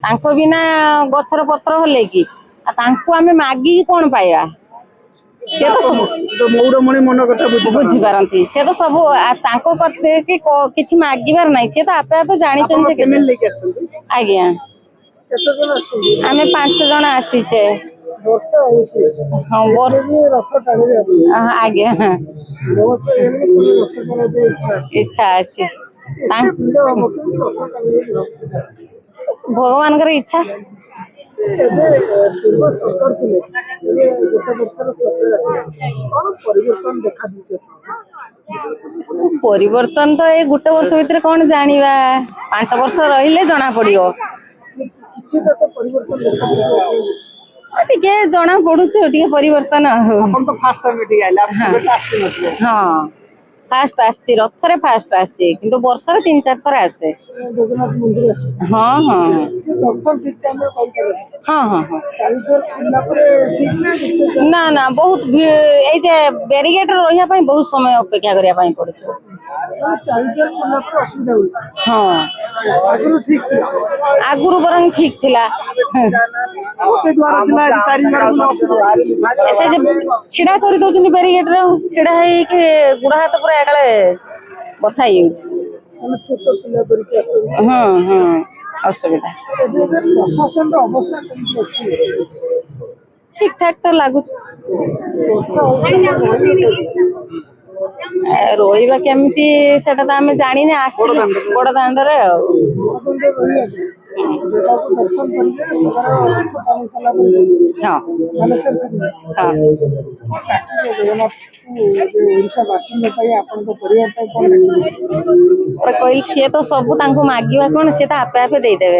तांको बिना गछर पत्र हले कि तांको आमे मागी कोन पाइबा से तो सब मौड़मणि मन कथा बुझी पारंती से तो सब तांको करते कि किछि मागिबार नाही से तो आपे आपे जानि चंदे के आज्ञा आमे 5 जण आसीचे वर्षा होची हां वर्ष रथ टाणी आज्ञा व्यवस्था रथ टाणी इच्छा अछि भगवान कर इच्छा परिवर्तन तो ये गोटे वर्ष भीतर कौन जानिबा 5 वर्ष रहिले जना पड़ियो टिके जना पड़ुछ टिके परिवर्तन हाँ फास्ट आसी रथरे फास्ट आसी किंतु वर्ष रे 3-4 थर आसे जगन्नाथ मंदिर हाँ हाँ दर्शन ठीक टाइम में कॉल करे हाँ हाँ हाँ ठीक ना ना बहुत ए जे बैरिकेड रहिया पई बहुत समय अपेक्षा करिया पई पड़छ हाँ आगुरु बरंग ठीक थिला ऐसे जे छिड़ा कर दउछन बैरिकेड रे छिड़ा है कि गुड़ा हाथ पूरा एकाले बथा ही हाँ हाँ असुविधा ठीक ठाक तो लागू रोइबा केमती सेटा तो आमे जानि ने आसी बड़ दांड रे हाँ हाँ कोई सी तो सब मागिबा कौन सी तो आपे आपे दे देवे।